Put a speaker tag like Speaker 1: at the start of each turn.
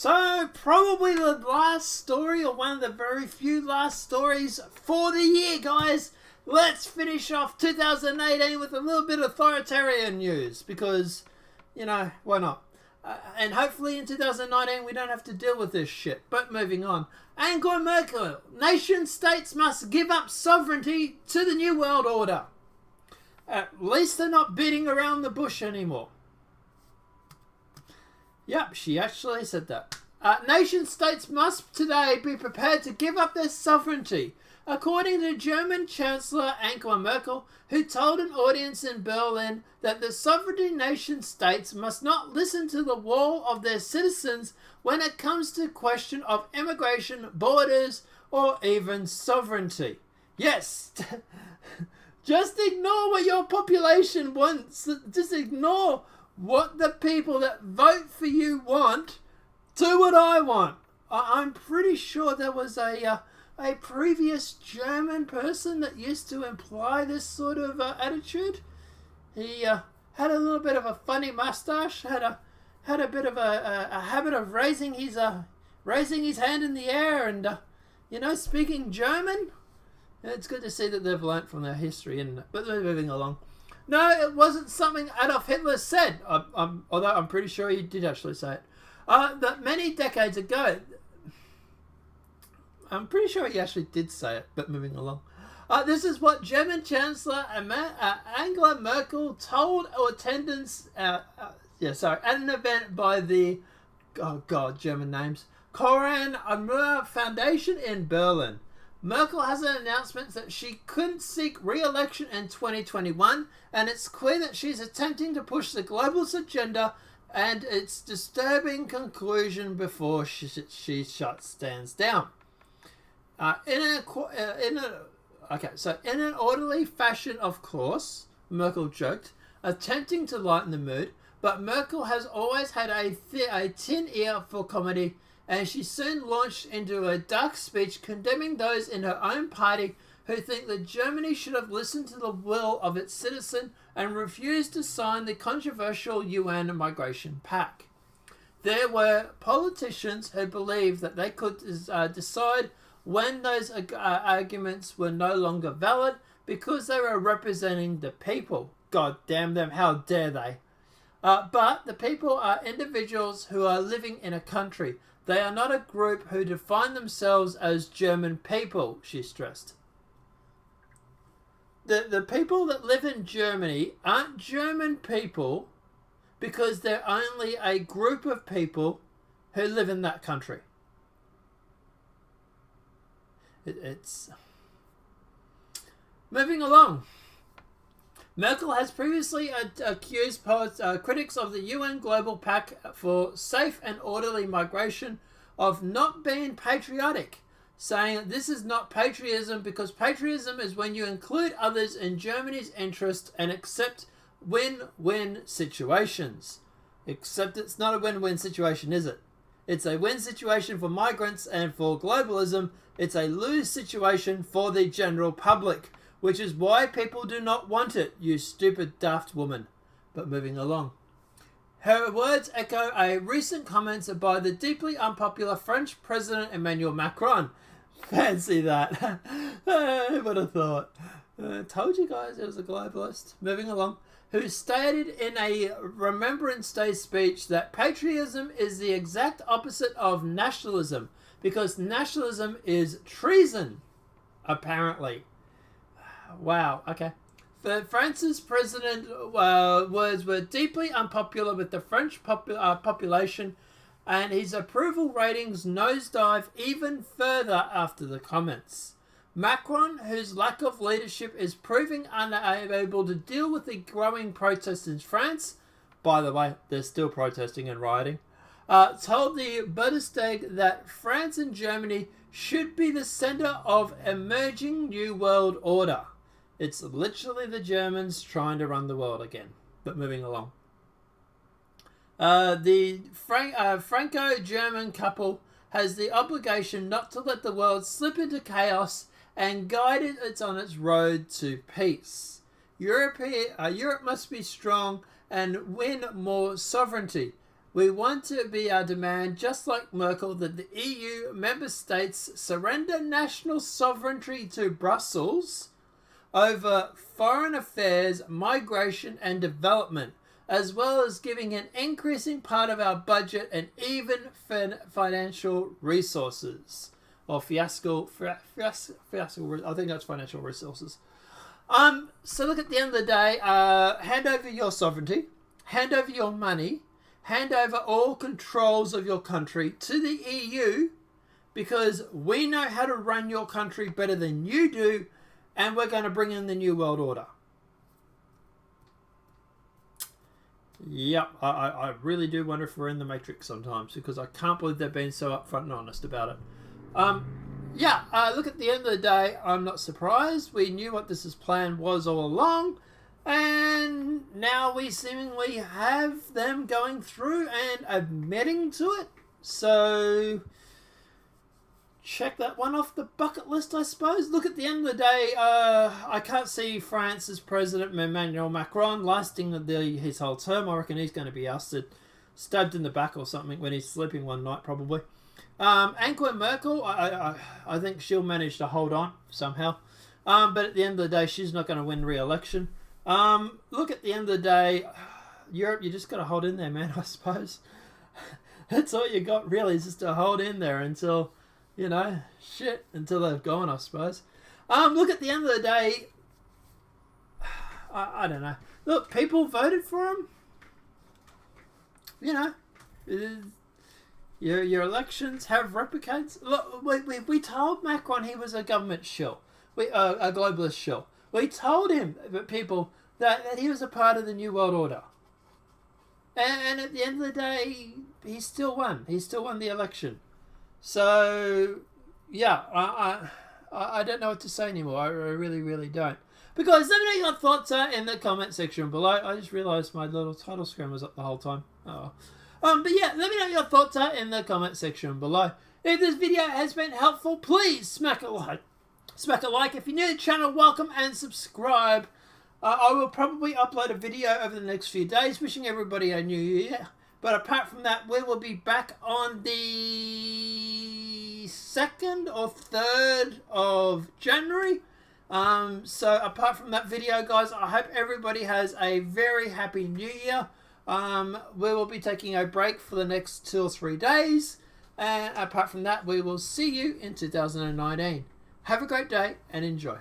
Speaker 1: So, probably the last story, or one of the very few last stories for the year, guys. Let's finish off 2018 with a little bit of authoritarian news, because, you know, why not? And hopefully in 2019 we don't have to deal with this shit. But moving on. Angela Merkel. Nation states must give up sovereignty to the New World Order. At least they're not beating around the bush anymore. Yep, she actually said that. Nation states must today be prepared to give up their sovereignty, according to German Chancellor Angela Merkel, who told an audience in Berlin that the sovereign nation states must not listen to the wall of their citizens when it comes to the question of immigration, borders, or even sovereignty. Yes, just ignore what your population wants. Just ignore what the people that vote for you want. Do what I want. I'm pretty sure there was a previous German person that used to imply this sort of attitude. He had a little bit of a funny mustache, had a bit of a habit of raising his hand in the air and speaking German. It's good to see that they've learnt from their history, and but they're moving along. No, it wasn't something Adolf Hitler said, although I'm pretty sure he did actually say it. That many decades ago, I'm pretty sure he actually did say it, but moving along. This is what German Chancellor Angela Merkel told attendants at an event by the, German names, Konrad Adenauer Foundation in Berlin. Merkel has an announcement that she couldn't seek re-election in 2021, and it's clear that she's attempting to push the globalist agenda and its disturbing conclusion before she stands down. In an orderly fashion, of course, Merkel joked, attempting to lighten the mood, but Merkel has always had a thin ear for comedy, and she soon launched into a dark speech condemning those in her own party who think that Germany should have listened to the will of its citizen and refused to sign the controversial UN Migration Pact. There were politicians who believed that they could decide when those arguments were no longer valid because they were representing the people. God damn them, how dare they? But the people are individuals who are living in a country. They are not a group who define themselves as German people, she stressed. The people that live in Germany aren't German people because they're only a group of people who live in that country. It's moving along. Merkel has previously accused critics of the UN Global Pact for Safe and Orderly Migration of not being patriotic, saying this is not patriotism because patriotism is when you include others in Germany's interest and accept win-win situations. Except it's not a win-win situation, is it? It's a win situation for migrants, and for globalism, it's a lose situation for the general public, which is why people do not want it, you stupid daft woman. But moving along. Her words echo a recent comments by the deeply unpopular French President Emmanuel Macron. Fancy that. Who would have thought? Told you guys it was a globalist. Moving along. Who stated in a Remembrance Day speech that patriotism is the exact opposite of nationalism, because nationalism is treason, apparently. Wow, okay. France's president words were deeply unpopular with the French population, and his approval ratings nosedive even further after the comments. Macron, whose lack of leadership is proving unable to deal with the growing protests in France, by the way, they're still protesting and rioting, told the Bundestag that France and Germany should be the center of emerging New World Order. It's literally the Germans trying to run the world again. But moving along. The Franco-German couple has the obligation not to let the world slip into chaos and guide it on its road to peace. Europe must be strong and win more sovereignty. We want to be our demand, just like Merkel, that the EU member states surrender national sovereignty to Brussels over foreign affairs, migration and development, as well as giving an increasing part of our budget and even financial resources. Or fiasco, I think that's financial resources. So look, at the end of the day, hand over your sovereignty, hand over your money, hand over all controls of your country to the EU, because we know how to run your country better than you do, and we're going to bring in the New World Order. Yep, I really do wonder if we're in the Matrix sometimes, because I can't believe they're being so upfront and honest about it. Look, at the end of the day, I'm not surprised. We knew what this plan was all along, and now we seemingly have them going through and admitting to it. So check that one off the bucket list, I suppose. Look, at the end of the day, I can't see France's President Emmanuel Macron lasting his whole term. I reckon he's going to be ousted, stabbed in the back or something when he's sleeping one night, probably. Angela Merkel, I think she'll manage to hold on somehow. But at the end of the day, she's not going to win re-election. Look, at the end of the day, Europe, you just got to hold in there, man, I suppose. That's all you got, really, is just to hold in there until, until they've gone, I suppose. Look, at the end of the day, I don't know. Look, people voted for him. Your elections have replicates. Look, we told Macron he was a government shill, a globalist shill. We told him, people, that he was a part of the New World Order. And at the end of the day, he still won. He still won the election. So, yeah, I don't know what to say anymore. I really, really don't. Because let me know your thoughts in the comment section below. I just realised my little title screen was up the whole time. Oh. But yeah, let me know your thoughts in the comment section below. If this video has been helpful, please smack a like. Smack a like. If you're new to the channel, welcome and subscribe. I will probably upload a video over the next few days, wishing everybody a new year. But apart from that, we will be back on the 2nd or 3rd of January. So apart from that video, guys, I hope everybody has a very happy new year. We will be taking a break for the next 2 or 3 days. And apart from that, we will see you in 2019. Have a great day and enjoy.